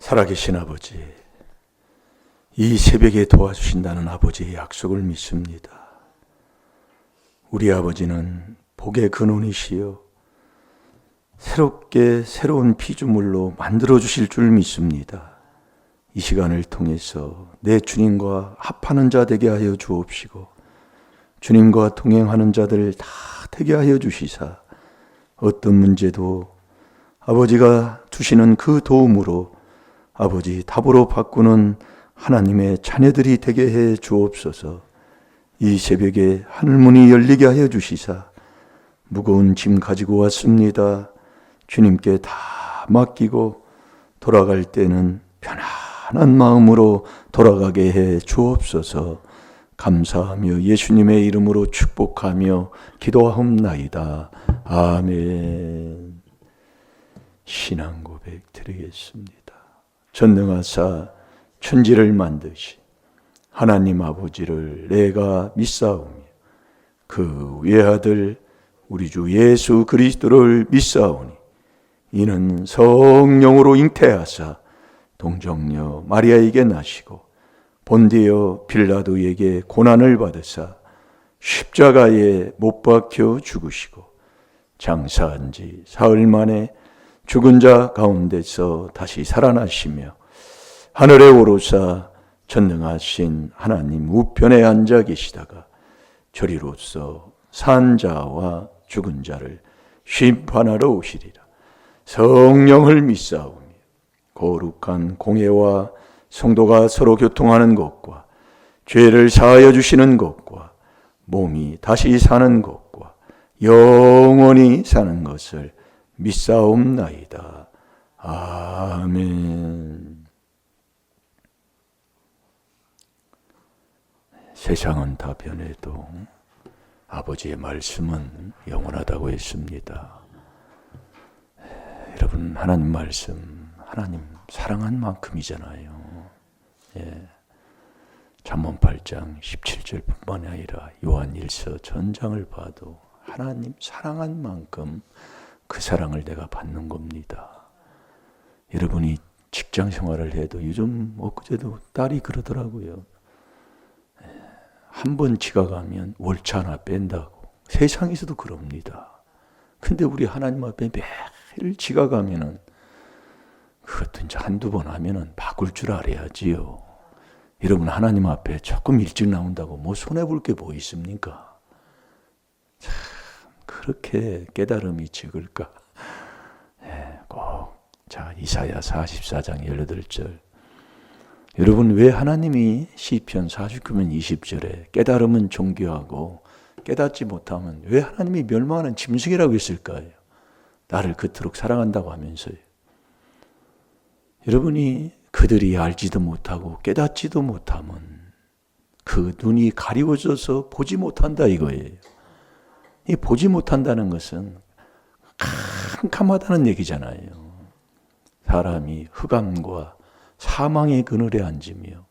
살아계신 아버지, 이 새벽에 도와주신다는 아버지의 약속을 믿습니다. 우리 아버지는 복의 근원이시여 새롭게 새로운 피조물로 만들어주실 줄 믿습니다. 이 시간을 통해서 내 주님과 합하는 자 되게 하여 주옵시고 주님과 동행하는 자들 다 되게 하여 주시사 어떤 문제도 아버지가 주시는 그 도움으로 아버지 답으로 바꾸는 하나님의 자녀들이 되게 해 주옵소서. 이 새벽에 하늘문이 열리게 하여 주시사 무거운 짐 가지고 왔습니다. 주님께 다 맡기고 돌아갈 때는 편안한 마음으로 돌아가게 해 주옵소서. 감사하며 예수님의 이름으로 축복하며 기도하옵나이다. 아멘. 신앙 고백 드리겠습니다. 전능하사 천지를 만드신 하나님 아버지를 내가 믿사오며 그 외아들 우리 주 예수 그리스도를 믿사오니 이는 성령으로 잉태하사 동정녀 마리아에게 나시고 본디오 빌라도에게 고난을 받으사 십자가에 못 박혀 죽으시고 장사한 지 사흘 만에 죽은 자 가운데서 다시 살아나시며 하늘에 오르사 전능하신 하나님 우편에 앉아 계시다가 저리로서 산 자와 죽은 자를 심판하러 오시리라. 성령을 믿사오며 거룩한 공회와 성도가 서로 교통하는 것과 죄를 사하여 주시는 것과 몸이 다시 사는 것과 영원히 사는 것을 믿사옵나이다. 아멘. 세상은 다 변해도 아버지의 말씀은 영원하다고 했습니다. 여러분, 하나님 말씀, 하나님 사랑한 만큼이잖아요. 잠언 8장 17절뿐만 아니라 요한 1서 전장을 봐도 하나님 사랑한 만큼 그 사랑을 내가 받는 겁니다. 여러분이 직장 생활을 해도 요즘 엊그제도 딸이 그러더라고요. 한 번 지각하면 월차 하나 뺀다고. 세상에서도 그럽니다. 근데 우리 하나님 앞에 매일 지각하면은 그것도 이제 한두 번 하면은 바꿀 줄 알아야지요. 여러분 하나님 앞에 조금 일찍 나온다고 뭐 손해볼 게 뭐 있습니까? 참 그렇게 깨달음이 적을까? 꼭 자 이사야 44장 18절 여러분 왜 하나님이 시편 49편 20절에 깨달음은 존귀하고 깨닫지 못하면 왜 하나님이 멸망하는 짐승이라고 했을까요? 나를 그토록 사랑한다고 하면서요. 여러분이 그들이 알지도 못하고 깨닫지도 못하면 그 눈이 가리워져서 보지 못한다 이거예요. 이 보지 못한다는 것은 캄캄하다는 얘기잖아요. 사람이 흑암과 사망의 그늘에 앉으며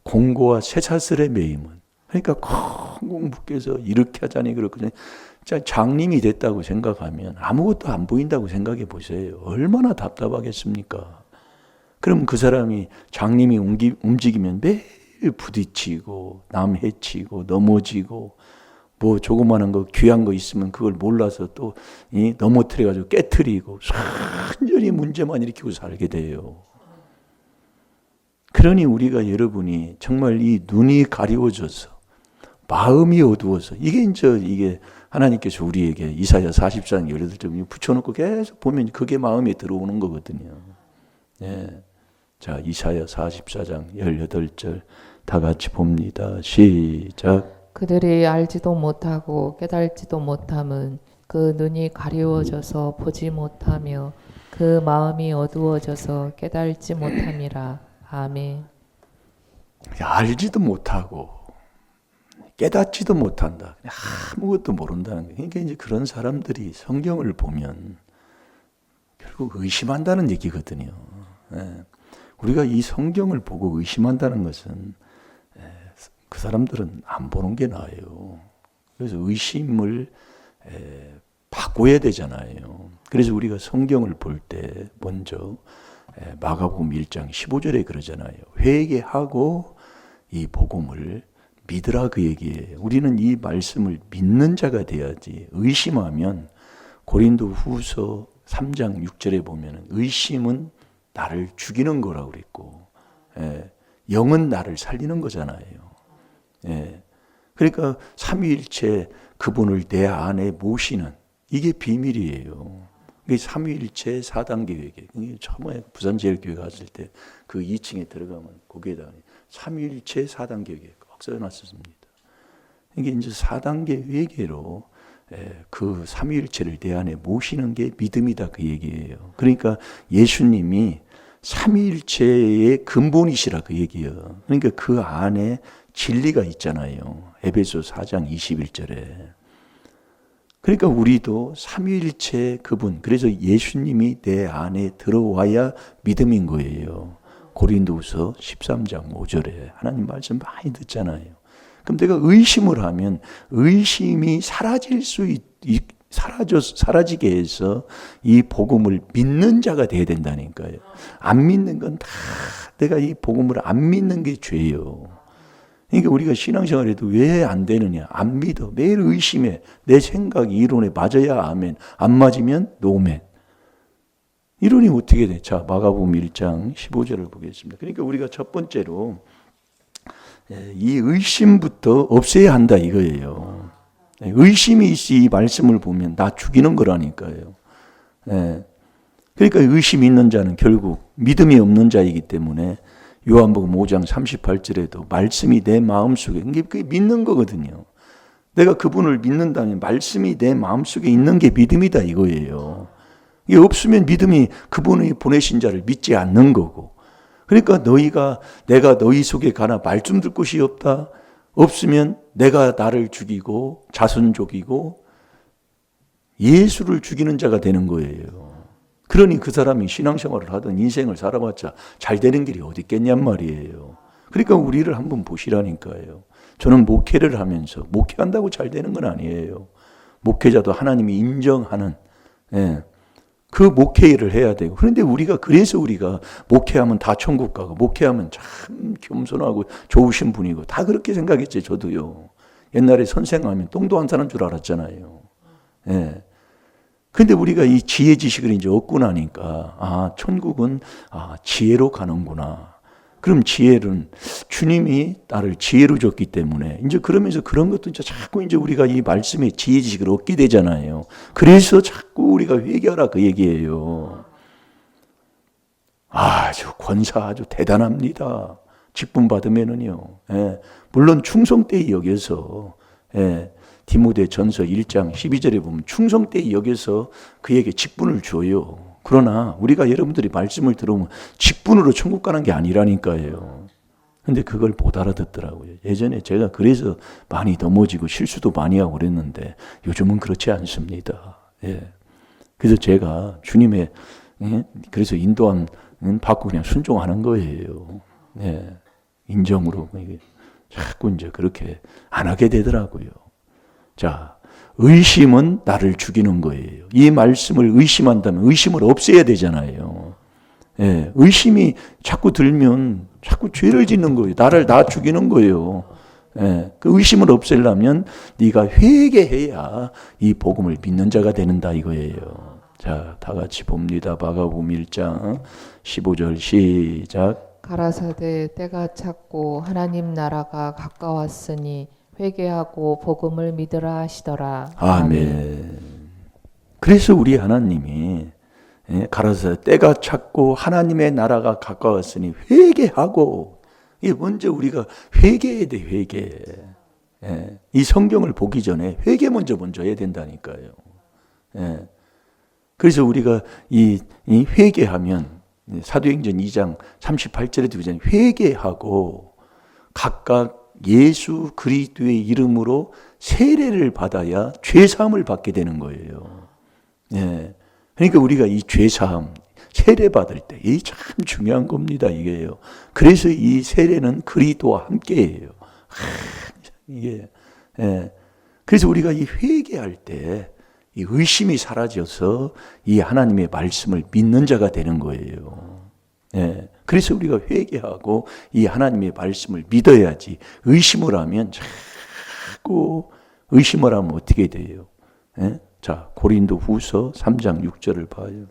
공고와 쇠사슬에 매임은 그러니까 콩콩 묶여서 이렇게 하자니 그렇거든요. 장님이 됐다고 생각하면 아무것도 안 보인다고 생각해 보세요. 얼마나 답답하겠습니까? 그럼 그 사람이 장님이 움직이면 매일 부딪히고 남 해치고 넘어지고 뭐 조그마한 거 귀한 거 있으면 그걸 몰라서 또 넘어뜨려가지고 깨트리고 완전히 문제만 일으키고 살게 돼요. 그러니 우리가 여러분이 정말 이 눈이 가리워져서 마음이 어두워서 이게 하나님께서 우리에게 이사야 44장 18절 붙여놓고 계속 보면 그게 마음에 들어오는 거거든요. 자 이사야 44장 18절 다 같이 봅니다. 시작. 그들이 알지도 못하고 깨달지도 못함은 그 눈이 가리워져서 보지 못하며 그 마음이 어두워져서 깨달지 못함이라. 아멘. 알지도 못하고 깨닫지도 못한다. 아무것도 모른다는 거예요. 그러니까 이제 그런 사람들이 성경을 보면 결국 의심한다는 얘기거든요. 우리가 이 성경을 보고 의심한다는 것은 그 사람들은 안 보는 게 나아요. 그래서 의심을 바꿔야 되잖아요. 그래서 우리가 성경을 볼 때 먼저 마가복음 1장 15절에 그러잖아요. 회개하고 이 복음을 믿으라 그 얘기예요. 우리는 이 말씀을 믿는 자가 돼야지. 의심하면 고린도 후서 3장 6절에 보면 의심은 나를 죽이는 거라고 그랬고, 영은 나를 살리는 거잖아요. 그러니까 삼위일체 그분을 내 안에 모시는 이게 비밀이에요. 이게 삼위일체 4단계 회개. 처음에 부산제일교회 갔을 때 그 2층에 들어가면 거기에다 삼위일체 4단계 회개 꼭 써놨었습니다. 이게 이제 4단계 회개로 그 삼위일체를 내 안에 모시는 게 믿음이다 그 얘기예요. 그러니까 예수님이 삼위일체의 근본이시라 그 얘기예요. 그러니까 그 안에 진리가 있잖아요. 에베소 4장 21절에. 그러니까 우리도 삼위일체 그분, 그래서 예수님이 내 안에 들어와야 믿음인 거예요. 고린도후서 13장 5절에 하나님 말씀 많이 듣잖아요. 그럼 내가 의심을 하면 의심이 사라지게 해서 이 복음을 믿는 자가 돼야 된다니까요. 안 믿는 건 다 내가 이 복음을 안 믿는 게 죄예요. 그러니까 우리가 신앙생활에도 왜 안 되느냐? 안 믿어. 매일 의심해. 내 생각, 이론에 맞아야 아멘. 안 맞으면 노멘. 이론이 어떻게 돼? 자, 마가복음 1장 15절을 보겠습니다. 그러니까 우리가 첫 번째로 이 의심부터 없애야 한다 이거예요. 의심이 있이 이 말씀을 보면 나 죽이는 거라니까요. 그러니까 의심이 있는 자는 결국 믿음이 없는 자이기 때문에 요한복음 5장 38절에도 말씀이 내 마음속에, 그게 믿는 거거든요. 내가 그분을 믿는다면 말씀이 내 마음속에 있는 게 믿음이다 이거예요. 이게 없으면 믿음이 그분이 보내신 자를 믿지 않는 거고. 그러니까 내가 너희 속에 가나 말 좀 들 곳이 없다. 없으면 내가 나를 죽이고 자손 죽이고 예수를 죽이는 자가 되는 거예요. 그러니 그 사람이 신앙생활을 하든 인생을 살아봤자 잘 되는 길이 어디 있겠냔 말이에요. 그러니까 우리를 한번 보시라니까요. 저는 목회를 하면서 목회한다고 잘 되는 건 아니에요. 목회자도 하나님이 인정하는 그 목회를 해야 되고. 그런데 그래서 우리가 목회하면 다 천국 가고 목회하면 참 겸손하고 좋으신 분이고 다 그렇게 생각했지. 저도요. 옛날에 선생하면 똥도 안 사는 줄 알았잖아요. 근데 우리가 이 지혜 지식을 이제 얻고 나니까 천국은 지혜로 가는구나. 그럼 지혜는 주님이 나를 지혜로 줬기 때문에 이제 그러면서 그런 것도 이제 자꾸 이제 우리가 이 말씀의 지혜 지식을 얻게 되잖아요. 그래서 자꾸 우리가 회개하라 그 얘기예요. 아주 권사 아주 대단합니다. 직분 받으면은요. 물론 충성되이 여겨서 디모데전서 1장 12절에 보면 충성되이 여겨서 그에게 직분을 줘요. 그러나 우리가 여러분들이 말씀을 들어보면 직분으로 천국 가는 게 아니라니까요. 근데 그걸 못 알아듣더라고요. 예전에 제가 그래서 많이 넘어지고 실수도 많이 하고 그랬는데 요즘은 그렇지 않습니다. 그래서 제가 주님의 그래서 인도함 받고 그냥 순종하는 거예요. 인정으로 자꾸 이제 그렇게 안 하게 되더라고요. 자, 의심은 나를 죽이는 거예요. 이 말씀을 의심한다면 의심을 없애야 되잖아요. 의심이 자꾸 들면 자꾸 죄를 짓는 거예요. 나 죽이는 거예요. 그 의심을 없애려면 네가 회개해야 이 복음을 믿는 자가 되는다 이거예요. 자, 다 같이 봅니다. 마가복음 1장 15절 시작. 가라사대 때가 찼고 하나님 나라가 가까웠으니 회개하고 복음을 믿으라 하시더라. 아멘. 그래서 우리 하나님이 가라사대 때가 찼고 하나님의 나라가 가까웠으니 회개하고, 이게 먼저 우리가 회개해야 돼. 회개. 이 성경을 보기 전에 회개 먼저 해야 된다니까요. 그래서 우리가 이 회개하면 사도행전 2장 38절에도 그러잖아요. 회개하고 각각 예수 그리스도의 이름으로 세례를 받아야 죄사함을 받게 되는 거예요. 그러니까 우리가 이 죄사함, 세례 받을 때 이게 참 중요한 겁니다. 이게요. 그래서 이 세례는 그리스도와 함께예요. 이게 그래서 우리가 이 회개할 때 이 의심이 사라져서 이 하나님의 말씀을 믿는 자가 되는 거예요. 예. 그래서 우리가 회개하고 이 하나님의 말씀을 믿어야지. 의심을 하면 자꾸 의심을 하면 어떻게 돼요? 예? 자, 고린도 후서 3장 6절을 봐요.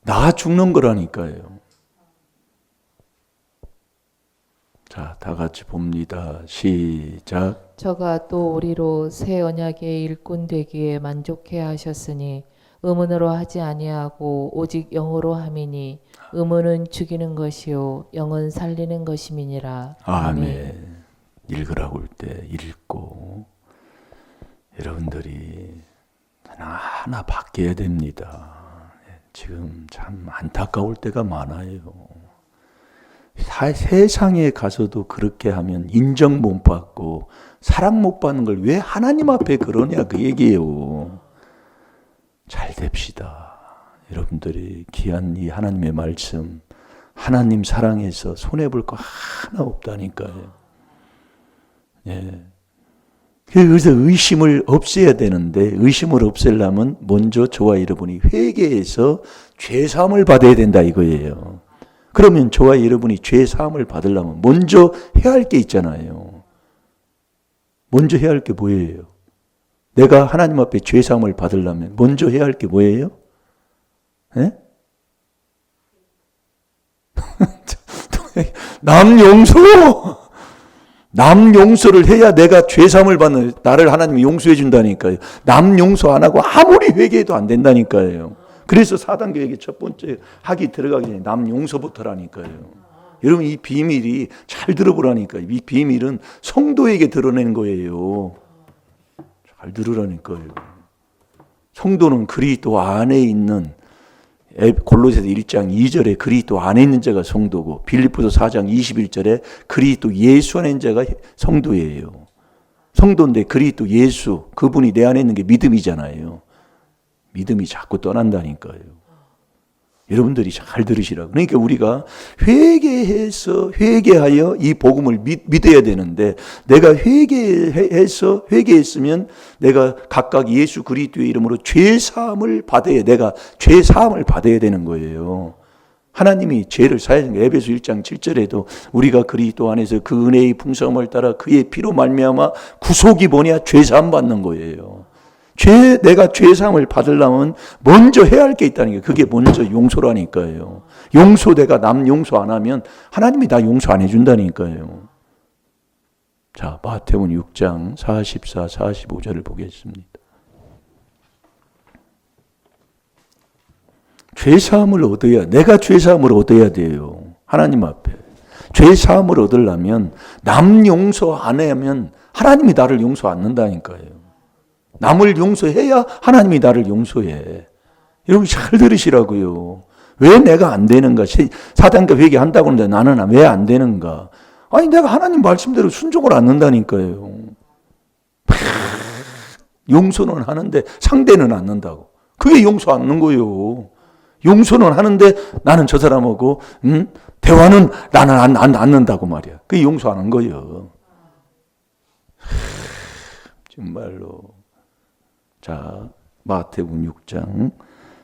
나 죽는 거라니까요. 자, 다 같이 봅니다. 시작. 저가 또 우리로 새 언약의 일꾼 되기에 만족해 하셨으니 의문으로 하지 아니하고 오직 영으로 함이니 의문은 죽이는 것이요 영은 살리는 것임이니라. 아멘. 읽으라고 할 때 읽고 여러분들이 하나하나 바뀌어야 됩니다. 지금 참 안타까울 때가 많아요. 세상에 가서도 그렇게 하면 인정 못 받고 사랑 못 받는 걸 왜 하나님 앞에 그러냐 그 얘기예요. 잘 됩시다. 여러분들이 귀한 이 하나님의 말씀, 하나님 사랑해서 손해볼 거 하나 없다니까요. 예. 그래서 의심을 없애야 되는데 의심을 없애려면 먼저 저와 여러분이 회개해서 죄사함을 받아야 된다 이거예요. 그러면 저와 여러분이 죄사함을 받으려면 먼저 해야 할 게 있잖아요. 먼저 해야 할 게 뭐예요? 내가 하나님 앞에 죄사함을 받으려면 먼저 해야 할 게 뭐예요? 예? 남 용서! 남 용서를 해야 내가 죄사함을 받는, 나를 하나님이 용서해 준다니까요. 남 용서 안 하고 아무리 회개해도 안 된다니까요. 그래서 4단계에게 첫 번째 학이 들어가기 전에 남 용서부터라니까요. 여러분 이 비밀이 잘 들어보라니까요. 이 비밀은 성도에게 드러내는 거예요. 잘 들으라니까요. 성도는 그리스도 안에 있는 골로새서 1장 2절에 그리스도 안에 있는 자가 성도고 빌립보서 4장 21절에 그리스도 예수 안에 있는 자가 성도예요. 성도인데 그리스도 예수 그분이 내 안에 있는 게 믿음이잖아요. 믿음이 자꾸 떠난다니까요. 여러분들이 잘 들으시라고. 그러니까 우리가 회개하여 이 복음을 믿어야 되는데 내가 회개했으면 내가 각각 예수 그리스도의 이름으로 죄사함을 받아야 내가 죄사함을 받아야 되는 거예요. 하나님이 죄를 사하여 준 거예요. 에베소 1장 7절에도 우리가 그리스도 안에서 그 은혜의 풍성함을 따라 그의 피로 말미암아 구속이 뭐냐? 죄사함 받는 거예요. 내가 죄사함을 받으려면 먼저 해야 할 게 있다는 게 그게 먼저 용서라니까요. 내가 남 용서 안 하면 하나님이 나 용서 안 해준다니까요. 자, 마태복음 6장 44, 45절을 보겠습니다. 내가 죄사함을 얻어야 돼요. 하나님 앞에. 죄사함을 얻으려면 남 용서 안 하면 하나님이 나를 용서 안 한다니까요. 남을 용서해야 하나님이 나를 용서해. 여러분 잘 들으시라고요. 왜 내가 안 되는가? 4단계 회개한다고 하는데 나는 왜 안 되는가? 아니 내가 하나님 말씀대로 순종을 안 한다니까요. 용서는 하는데 상대는 안 한다고. 그게 용서 안 하는 거예요. 용서는 하는데 나는 저 사람하고 대화는 나는 안 한다고 말이야. 그게 용서 안 한 거예요. 정말로. 자, 마태복음 6장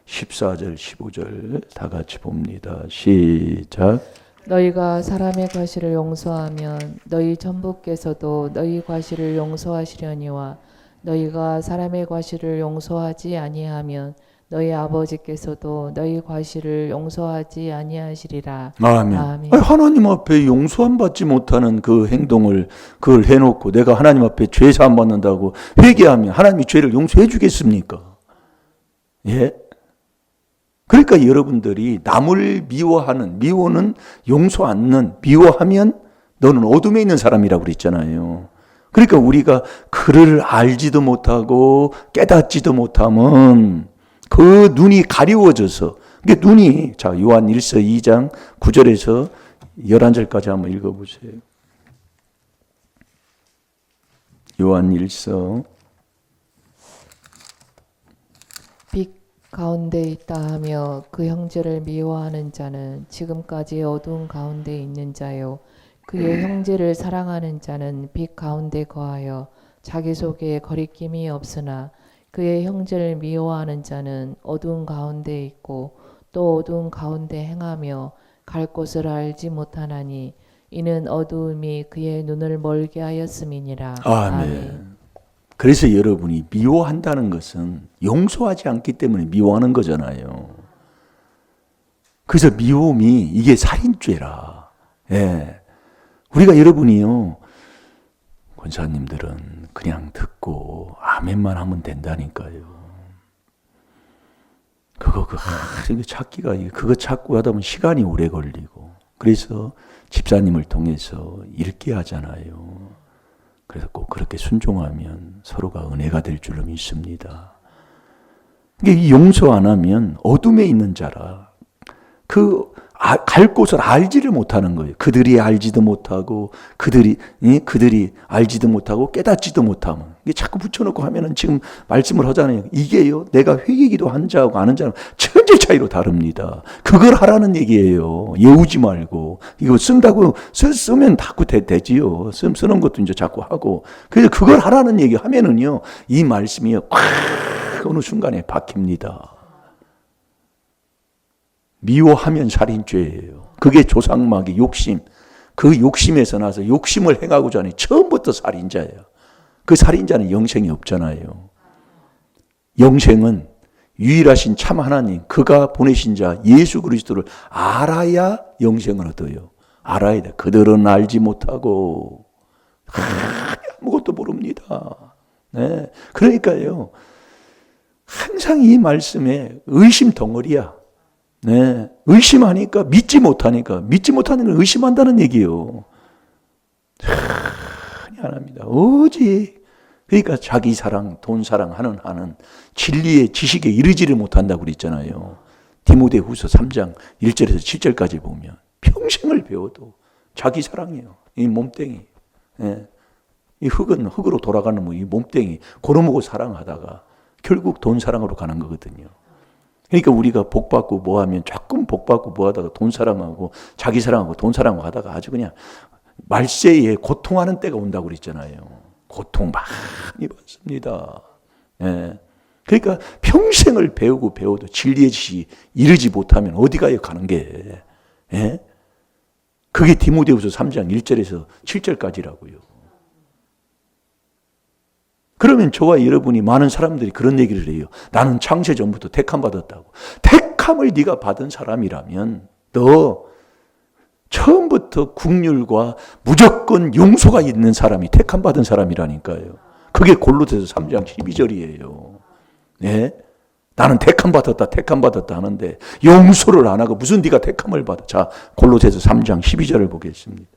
14절 15절 다 같이 봅니다. 시작. 너희가 사람의 과실을 용서하면 너희 전부께서도 너희 과실을 용서하시려니와 너희가 사람의 과실을 용서하지 아니하면 너희 아버지께서도 너희 과실을 용서하지 아니하시리라. 아멘. 아멘. 아니, 하나님 앞에 용서함 받지 못하는 그 행동을 그걸 해놓고 내가 하나님 앞에 죄 사함 받는다고 회개하면 하나님이 죄를 용서해 주겠습니까? 예? 그러니까 여러분들이 남을 미워는 용서 않는, 미워하면 너는 어둠에 있는 사람이라고 그랬잖아요. 그러니까 우리가 그를 알지도 못하고 깨닫지도 못하면 그 눈이 가리워져서, 그러니까 눈이, 자, 요한 1서 2장 9절에서 11절까지 한번 읽어보세요. 요한 1서. 빛 가운데 있다 하며 그 형제를 미워하는 자는 지금까지 어두운 가운데 있는 자요. 그의 형제를 사랑하는 자는 빛 가운데 거하여 자기 속에 거리낌이 없으나 그의 형제를 미워하는 자는 어두운 가운데 있고 또 어두운 가운데 행하며 갈 곳을 알지 못하나니 이는 어두움이 그의 눈을 멀게 하였음이니라. 아멘. 그래서 여러분이 미워한다는 것은 용서하지 않기 때문에 미워하는 거잖아요. 그래서 미움이 이게 살인죄라. 예. 우리가 여러분이요, 권사님들은 그냥 듣고 아멘만 하면 된다니까요. 그거 찾기가, 그거 찾고 하다 보면 시간이 오래 걸리고, 그래서 집사님을 통해서 읽게 하잖아요. 그래서 꼭 그렇게 순종하면 서로가 은혜가 될 줄로 믿습니다. 이게 용서 안 하면 어둠에 있는 자라. 갈 곳을 알지를 못하는 거예요. 그들이 알지도 못하고, 그들이 알지도 못하고, 깨닫지도 못하면. 이게 자꾸 붙여놓고 하면은 지금 말씀을 하잖아요. 이게요, 내가 회개기도 한 자하고 아는 자는 천지 차이로 다릅니다. 그걸 하라는 얘기예요. 예우지 말고. 이거 쓴다고, 쓰면 자꾸 되지요. 쓰는 것도 이제 자꾸 하고. 그래서 그걸 하라는 얘기 하면은요, 이 말씀이 어느 순간에 박힙니다. 미워하면 살인죄예요. 그게 조상마귀 욕심. 그 욕심에서 나서 욕심을 행하고자 하니 처음부터 살인자예요. 그 살인자는 영생이 없잖아요. 영생은 유일하신 참 하나님, 그가 보내신 자 예수 그리스도를 알아야 영생을 얻어요. 알아야 돼. 그들은 알지 못하고 아무것도 모릅니다. 네. 그러니까요, 항상 이 말씀에 의심 덩어리야. 네. 의심하니까 믿지 못하니까, 믿지 못하는 걸 의심한다는 얘기예요. 미안합니다. 오직 그러니까 자기 사랑, 돈 사랑하는 하는 진리의 지식에 이르지를 못한다고 그랬잖아요. 디모데후서 3장 1절에서 7절까지 보면 평생을 배워도 자기 사랑이에요. 이 몸뚱이. 네. 이 흙은 흙으로 돌아가는 이 몸뚱이 고르먹고 사랑하다가 결국 돈 사랑으로 가는 거거든요. 그러니까 우리가 복 받고 뭐 하면 조금 복 받고 뭐 하다가 돈 사랑하고 자기 사랑하고 돈 사랑하고 하다가 아주 그냥 말세에 고통하는 때가 온다고 그랬잖아요. 고통 많이 받습니다. 예. 그러니까 평생을 배워도 진리의 지식이 이르지 못하면 어디 가는 게, 예? 그게 디모데후서 3장 1절에서 7절까지라고요. 그러면 저와 여러분이, 많은 사람들이 그런 얘기를 해요. 나는 창세 전부터 택함 받았다고. 택함을 네가 받은 사람이라면 너 처음부터 국률과 무조건 용서가 있는 사람이 택함 받은 사람이라니까요. 그게 골로새서 3장 12절이에요. 네? 나는 택함 받았다 하는데 용서를 안 하고 무슨 네가 택함을 받아. 자, 골로새서 3장 12절을 보겠습니다.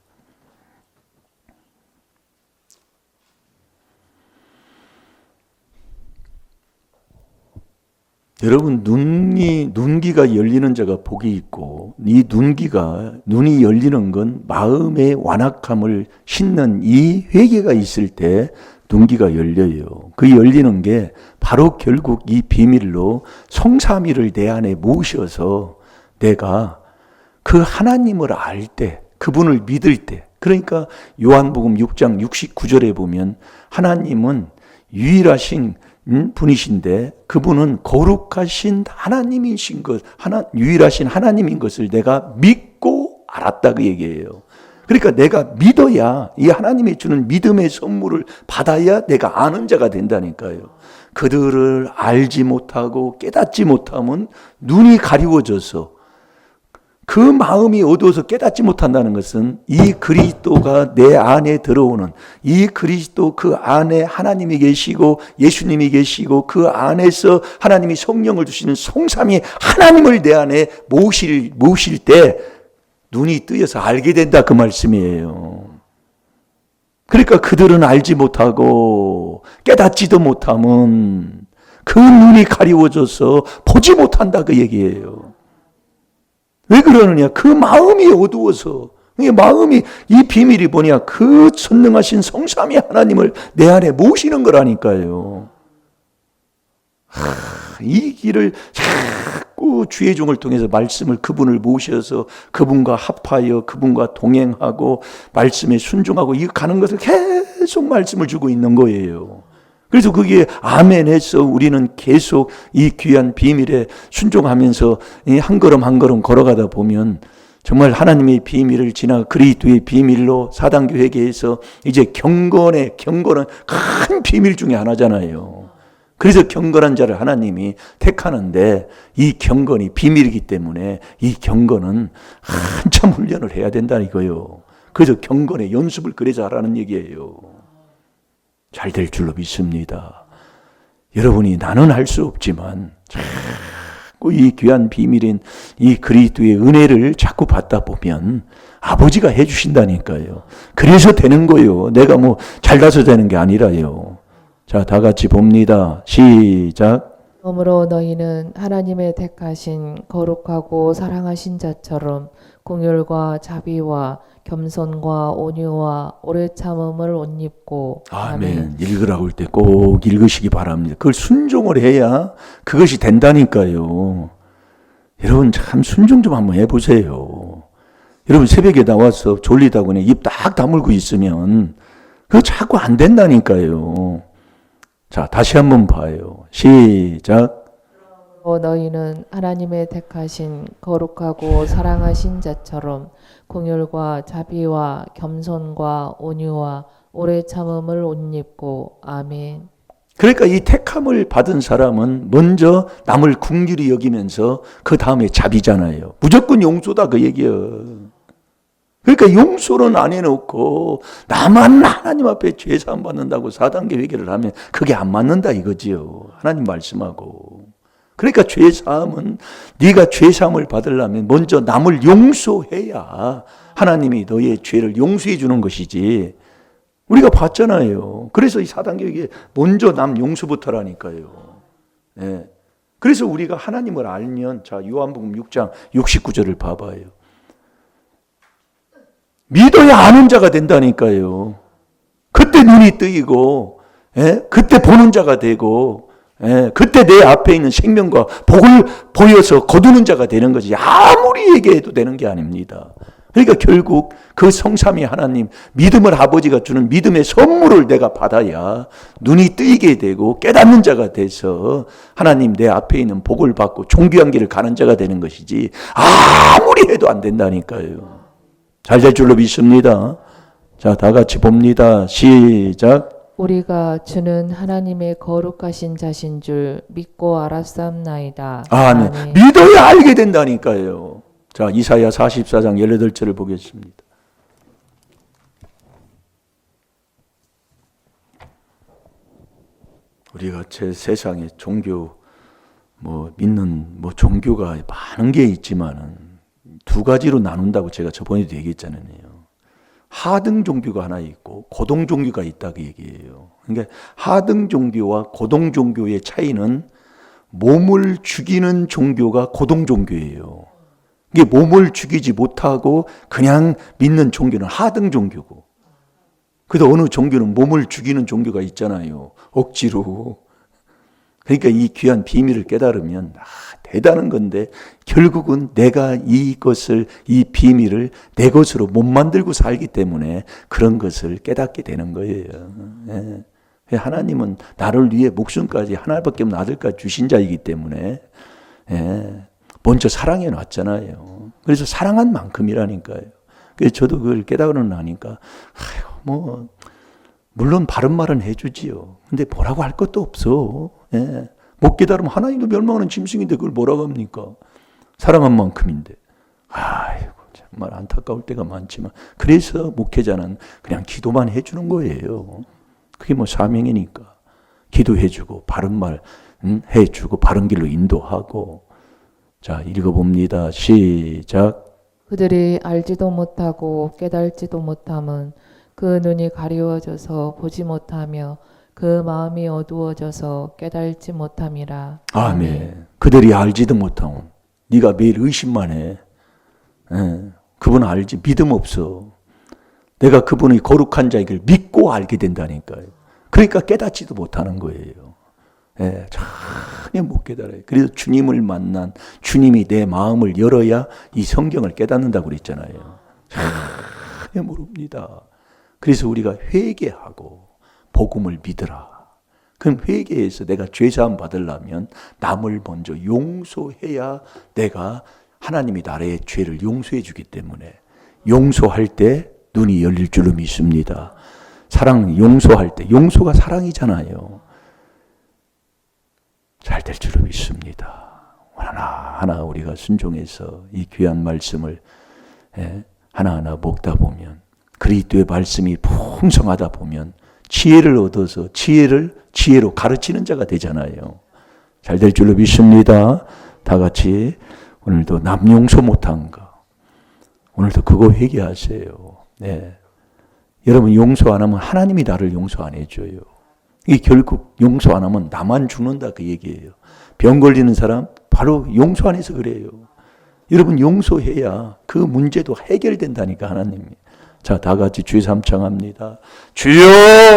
여러분, 눈기가 열리는 자가 복이 있고, 이 눈이 열리는 건 마음의 완악함을 싣는 이 회개가 있을 때 눈기가 열려요. 그 열리는 게 바로 결국 이 비밀로 성삼위를 내 안에 모셔서 내가 그 하나님을 알 때, 그분을 믿을 때, 그러니까 요한복음 6장 69절에 보면 하나님은 유일하신 분이신데 그분은 거룩하신 하나님이신 것, 유일하신 하나님인 것을 내가 믿고 알았다, 그 얘기예요. 그러니까 내가 믿어야, 이 하나님이 주는 믿음의 선물을 받아야 내가 아는 자가 된다니까요. 그들을 알지 못하고 깨닫지 못하면 눈이 가리워져서 그 마음이 어두워서 깨닫지 못한다는 것은 이 그리스도가 내 안에 들어오는, 이 그리스도 그 안에 하나님이 계시고 예수님이 계시고 그 안에서 하나님이 성령을 주시는 성삼위 하나님을 내 안에 모실 때 눈이 뜨여서 알게 된다, 그 말씀이에요. 그러니까 그들은 알지 못하고 깨닫지도 못하면 그 눈이 가리워져서 보지 못한다, 그 얘기예요. 왜 그러느냐? 그 마음이 어두워서. 마음이, 이 비밀이 뭐냐? 그 선능하신 성삼위 하나님을 내 안에 모시는 거라니까요. 이 길을 자꾸 주의 종을 통해서 말씀을, 그분을 모셔서 그분과 합하여 그분과 동행하고 말씀에 순종하고 이 가는 것을 계속 말씀을 주고 있는 거예요. 그래서 거기에 아멘해서 우리는 계속 이 귀한 비밀에 순종하면서 한 걸음 한 걸음 걸어가다 보면 정말 하나님의 비밀을 지나 그리스도의 비밀로 사단교회에서 이제 경건은 큰 비밀 중에 하나잖아요. 그래서 경건한 자를 하나님이 택하는데 이 경건이 비밀이기 때문에 이 경건은 한참 훈련을 해야 된다 이거예요. 그래서 경건의 연습을 그래서 하라는 얘기예요. 잘 될 줄로 믿습니다. 여러분이 나는 할 수 없지만 자꾸 이 귀한 비밀인 이 그리스도의 은혜를 자꾸 받다 보면 아버지가 해주신다니까요. 그래서 되는 거예요. 내가 뭐 잘나서 되는 게 아니라요. 자, 다 같이 봅니다. 시작. 그러므로 너희는 하나님의 택하신 거룩하고 사랑하신 자처럼 긍휼과 자비와 겸손과 온유와 오래 참음을 옷 입고. 아멘. 읽으라고 할 때 꼭 읽으시기 바랍니다. 그걸 순종을 해야 그것이 된다니까요. 여러분 참 순종 좀 한번 해보세요. 여러분 새벽에 나와서 졸리다고 그냥 입 딱 다물고 있으면 그거 자꾸 안 된다니까요. 자, 다시 한번 봐요. 시작. 너희는 하나님의 택하신 거룩하고 사랑하신 자처럼 긍휼과 자비와 겸손과 온유와 오래 참음을 옷 입고. 아멘. 그러니까 이 택함을 받은 사람은 먼저 남을 긍휼히 여기면서 그 다음에 자비잖아요. 무조건 용서다 그 얘기예요. 그러니까 용서는 안 해놓고 나만 하나님 앞에 죄사함 받는다고 4단계 회개를 하면 그게 안 맞는다 이거지요. 하나님 말씀하고. 그러니까 죄사함은 네가 죄사함을 받으려면 먼저 남을 용서해야 하나님이 너의 죄를 용서해 주는 것이지. 우리가 봤잖아요. 그래서 이 4단계 회개 먼저 남 용서부터라니까요. 네. 그래서 우리가 하나님을 알면 자 요한복음 6장 69절을 봐봐요. 믿어야 아는 자가 된다니까요. 그때 눈이 뜨이고, 그때 보는 자가 되고, 그때 내 앞에 있는 생명과 복을 보여서 거두는 자가 되는 거지. 아무리 얘기해도 되는 게 아닙니다. 그러니까 결국 그 성삼위 하나님, 믿음을 아버지가 주는 믿음의 선물을 내가 받아야 눈이 뜨이게 되고 깨닫는 자가 돼서 하나님 내 앞에 있는 복을 받고 존귀한 길을 가는 자가 되는 것이지 아무리 해도 안 된다니까요. 잘 될 줄로 믿습니다. 자, 다 같이 봅니다. 시작. 우리가 주는 하나님의 거룩하신 자신 줄 믿고 알았사옵나이다. 아멘. 아멘. 믿어야 알게 된다니까요. 자, 이사야 44장 18절을 보겠습니다. 우리가 제 세상에 종교 믿는 종교가 많은 게 있지만은 두 가지로 나눈다고 제가 저번에도 얘기했잖아요. 하등 종교가 하나 있고 고등 종교가 있다고 얘기해요. 그러니까 하등 종교와 고등 종교의 차이는 몸을 죽이는 종교가 고등 종교예요. 이게 몸을 죽이지 못하고 그냥 믿는 종교는 하등 종교고. 그래도 어느 종교는 몸을 죽이는 종교가 있잖아요. 억지로. 그러니까 이 귀한 비밀을 깨달으면 대단한 건데 결국은 내가 이 비밀을 내 것으로 못 만들고 살기 때문에 그런 것을 깨닫게 되는 거예요. 예. 하나님은 나를 위해 목숨까지 하나밖에 없는 아들까지 주신 자이기 때문에 먼저 사랑해 놨잖아요. 그래서 사랑한 만큼이라니까요. 그래서 저도 그걸 깨달으고 나니까 물론 바른 말은 해주지요. 근데 뭐라고 할 것도 없어. 예. 못 깨달으면 하나님도 멸망하는 짐승인데 그걸 뭐라고 합니까? 사랑한 만큼인데. 아이고 정말 안타까울 때가 많지만 그래서 목회자는 그냥 기도만 해주는 거예요. 그게 사명이니까. 기도해주고 바른 말 해주고 바른 길로 인도하고. 자, 읽어봅니다. 시작. 그들이 알지도 못하고 깨달지도 못함은 그 눈이 가리워져서 보지 못하며 그 마음이 어두워져서 깨달지 못함이라. 아멘. 그들이 알지도 못하고 네가 매일 의심만 해. 그분 알지. 믿음 없어. 내가 그분의 거룩한 자이길 믿고 알게 된다니까요. 그러니까 깨닫지도 못하는 거예요. 전혀 못 깨달아요. 그래서 주님을 만난 주님이 내 마음을 열어야 이 성경을 깨닫는다고 그랬잖아요. 전혀 모릅니다. 그래서 우리가 회개하고 복음을 믿으라. 그럼 회개해서 내가 죄사함 받으려면 남을 먼저 용서해야 내가 하나님이 나의 죄를 용서해 주기 때문에 용서할 때 눈이 열릴 줄로 믿습니다. 사랑 용서할 때 용서가 사랑이잖아요. 잘 될 줄로 믿습니다. 하나하나 우리가 순종해서 이 귀한 말씀을 하나하나 먹다 보면 그리스도의 말씀이 풍성하다 보면 지혜를 얻어서 지혜로 가르치는 자가 되잖아요. 잘 될 줄로 믿습니다. 다 같이 오늘도 남 용서 못한 거 오늘도 그거 회개하세요. 네. 여러분 용서 안 하면 하나님이 나를 용서 안 해줘요. 이 결국 용서 안 하면 나만 죽는다 그 얘기예요. 병 걸리는 사람 바로 용서 안 해서 그래요. 여러분 용서해야 그 문제도 해결된다니까 하나님이. 자, 다 같이 주여 삼창합니다. 주여!